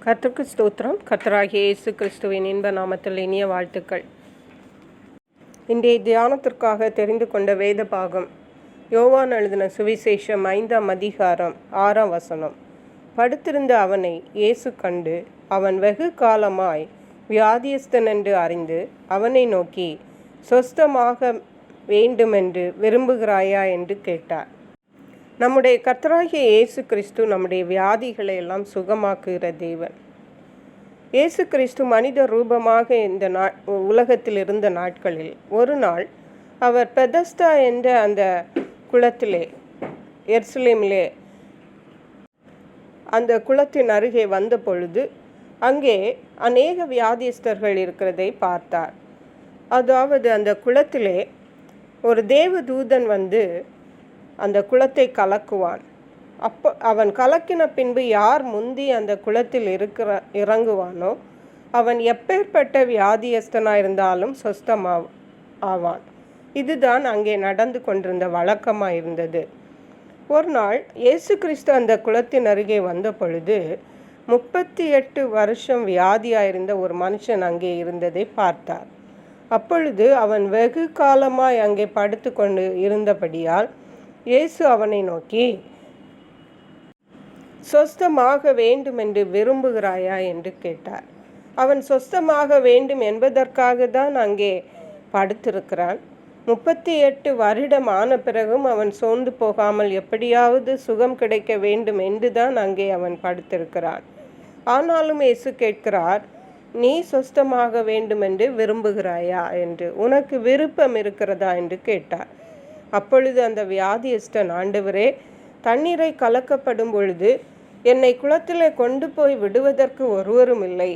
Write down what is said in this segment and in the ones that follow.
கர்த்தருக்கு ஸ்தோத்திரம். கர்த்தராகிய இயேசு கிறிஸ்துவின் இன்ப நாமத்தில் இனிய வாழ்த்துக்கள். இன்றைய தியானத்திற்காக தெரிந்து கொண்ட வேத பாகம் யோவான் எழுதின சுவிசேஷம் 5ஆம் அதிகாரம் 6ஆம் வசனம். படுத்திருந்த அவனை இயேசு கண்டு அவன் வெகு காலமாய் வியாதியஸ்தன் என்று அறிந்து அவனை நோக்கி, சொஸ்தமாக வேண்டுமென்று விரும்புகிறாயா என்று கேட்டார். நம்முடைய கர்த்தராகிய இயேசு கிறிஸ்து நம்முடைய வியாதிகளை எல்லாம் சுகமாக்குகிற தேவன். இயேசு கிறிஸ்து மனித ரூபமாக இந்த உலகத்தில் இருந்த நாட்களில் ஒரு நாள் அவர் பெதஸ்தா என்ற அந்த குளத்திலே, எருசலேமிலே அந்த குளத்தின் அருகே வந்த பொழுது அங்கே அநேக வியாதியஸ்தர்கள் இருக்கிறதை பார்த்தார். அதாவது அந்த குளத்திலே ஒரு தேவதூதன் வந்து அந்த குளத்தை கலக்குவான். அப்போ அவன் கலக்கின பின்பு யார் முந்தி அந்த குளத்தில் இறங்குவானோ அவன் எப்பேற்பட்ட வியாதியஸ்தனாக இருந்தாலும் ஆவான். இதுதான் அங்கே நடந்து கொண்டிருந்த வழக்கமாக இருந்தது. ஒரு நாள் இயேசு கிறிஸ்து அந்த குளத்தின் அருகே வந்த பொழுது 38 வருஷம் வியாதியாயிருந்த ஒரு மனுஷன் அங்கே இருந்ததை பார்த்தார். அப்பொழுது அவன் வெகு காலமாய் அங்கே படுத்து கொண்டு இருந்தபடியால் இயேசு அவனை நோக்கி, சொஸ்தமாக வேண்டும் என்று விரும்புகிறாயா என்று கேட்டார். அவன் சொஸ்தமாக வேண்டும் என்பதற்காக தான் அங்கே படுத்திருக்கிறான். 38 வருடம் ஆன பிறகும் அவன் சோர்ந்து போகாமல் எப்படியாவது சுகம் கிடைக்க வேண்டும் என்று தான் அங்கே அவன் படுத்திருக்கிறான். ஆனாலும் இயேசு கேட்கிறார், நீ சொஸ்தமாக வேண்டும் என்று விரும்புகிறாயா என்று, உனக்கு விருப்பம் இருக்கிறதா என்று கேட்டார். அப்பொழுது அந்த வியாதியஸ்தன், ஆண்டவரே, தண்ணீரை கலக்கப்படும் பொழுது என்னை குளத்திலே கொண்டு போய் விடுவதற்கு ஒருவரும் இல்லை.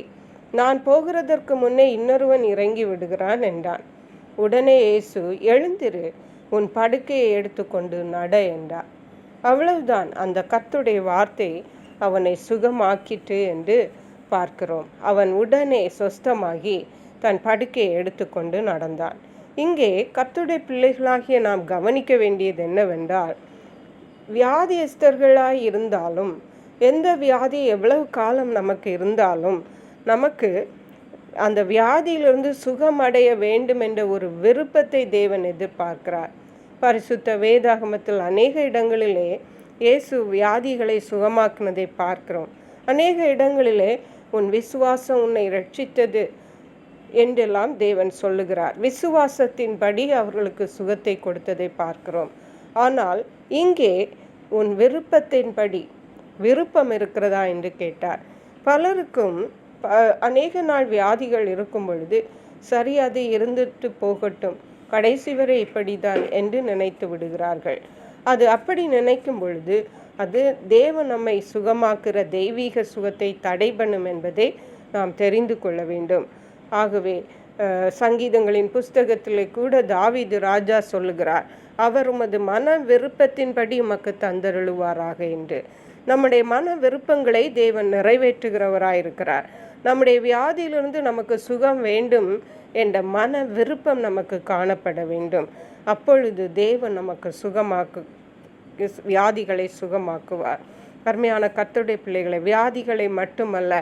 நான் போகிறதற்கு முன்னே இன்னொருவன் இறங்கி விடுகிறான் என்றான். உடனே இயேசு, எழுந்திரு, உன் படுக்கையை எடுத்துக்கொண்டு நட என்றார். அவ்வளவுதான். அந்த கர்த்தருடைய வார்த்தை அவனை சுகமாக்கிட்டு என்று பார்க்கிறோம். அவன் உடனே சொஸ்தமாகி தன் படுக்கையை எடுத்துக்கொண்டு நடந்தான். இங்கே கர்த்தருடைய பிள்ளைகளாகிய நாம் கவனிக்க வேண்டியது என்னவென்றால், வியாதியஸ்தர்களாய் இருந்தாலும், எந்த வியாதி எவ்வளவு காலம் நமக்கு இருந்தாலும், நமக்கு அந்த வியாதியிலிருந்து சுகமடைய வேண்டும் என்ற ஒரு விருப்பத்தை தேவன் எதிர்பார்க்கிறார். பரிசுத்த வேதாகமத்தில் அநேக இடங்களிலே இயேசு வியாதிகளை சுகமாக்குனதை பார்க்கிறோம். அநேக இடங்களிலே உன் விசுவாசம் உன்னை ரட்சித்தது என்றெல்லாம் தேவன் சொல்லுகிறார். விசுவாசத்தின்படி அவர்களுக்கு சுகத்தை கொடுத்ததை பார்க்கிறோம். ஆனால் இங்கே உன் விருப்பத்தின்படி விருப்பம் இருக்கிறதா என்று கேட்டார். பலருக்கும் அநேக நாள் வியாதிகள் இருக்கும் பொழுது சரி, அது இருந்துட்டு போகட்டும், கடைசி வரை இப்படிதான் என்று நினைத்து விடுகிறார்கள். அது அப்படி நினைக்கும் பொழுது அது தேவன் நம்மை சுகமாக்குற தெய்வீக சுகத்தை தடை பண்ணும் என்பதை நாம் தெரிந்து கொள்ள வேண்டும். ஆகவே சங்கீதங்களின் புஸ்தகத்திலே கூட தாவீது ராஜா சொல்லுகிறார், அவர் உமது மன விருப்பத்தின்படி உமக்கு தந்தருளுவாராக என்று. நம்முடைய மன விருப்பங்களை தேவன் நிறைவேற்றுகிறவராயிருக்கிறார். நம்முடைய வியாதியிலிருந்து நமக்கு சுகம் வேண்டும் என்ற மன விருப்பம் நமக்கு காணப்பட வேண்டும். அப்பொழுது தேவன் நமக்கு வியாதிகளை சுகமாக்குவார். அருமையான கர்த்தருடைய பிள்ளைகளை, வியாதிகளை மட்டுமல்ல,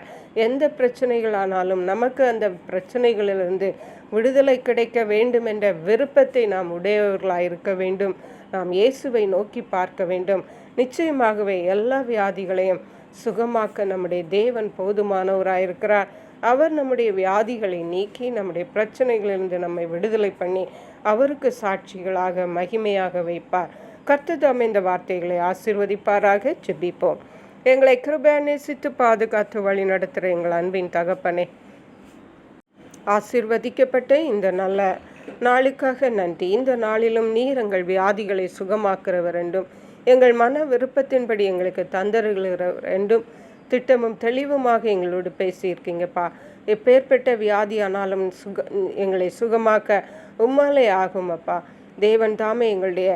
எந்த பிரச்சனைகளானாலும் நமக்கு அந்த பிரச்சனைகளிலிருந்து விடுதலை கிடைக்க வேண்டும் என்ற விருப்பத்தை நாம் உடையவர்களாக இருக்க வேண்டும். நாம் இயேசுவை நோக்கி பார்க்க வேண்டும். நிச்சயமாகவே எல்லா வியாதிகளையும் சுகமாக்க நம்முடைய தேவன் போதுமானவராயிருக்கிறார். அவர் நம்முடைய வியாதிகளை நீக்கி நம்முடைய பிரச்சனைகளிலிருந்து நம்மை விடுதலை பண்ணி அவருக்கு சாட்சிகளாக மகிமையாக வைப்பார். கர்த்தர் இந்த வார்த்தைகளை ஆசீர்வதிப்பாராக. ஜெபிப்போம். எங்களை கிருபையாய் நேசித்து பாதுகாத்து வழி நடத்துகிற எங்கள் அன்பின் தகப்பனே, ஆசீர்வதிக்கப்பட்ட இந்த நல்ல நாளுக்காக நன்றி. இந்த நாளிலும் நீர் எங்கள் வியாதிகளை சுகமாக்குறவர் என்றும் எங்கள் மன விருப்பத்தின்படி எங்களுக்கு தந்தருகிறவர் என்றும் திட்டமும் தெளிவுமாக எங்களோடு பேசியிருக்கீங்கப்பா. எப்பேற்பட்ட வியாதியானாலும் எங்களை சுகமாக்க உம்மாலே ஆகும் அப்பா. தேவன் தாமே எங்களுடைய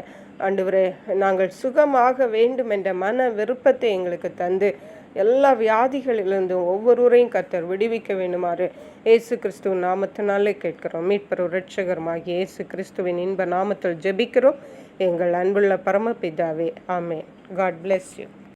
ஆண்டவரே, நாங்கள் சுகமாக வேண்டும் என்ற மன விருப்பத்தை எங்களுக்கு தந்து எல்லா வியாதிகளிலிருந்தும் ஒவ்வொருவரையும் கர்த்தர் விடுவிக்க வேண்டுமாறு இயேசு கிறிஸ்துவின் நாமத்தினாலே கேட்கிறோம். மீட்பர் இரட்சகருமாகிய இயேசு கிறிஸ்துவின் இன்ப நாமத்தில் ஜெபிக்கிறோம் எங்கள் அன்புள்ள பரமபிதாவே. ஆமென். God bless you.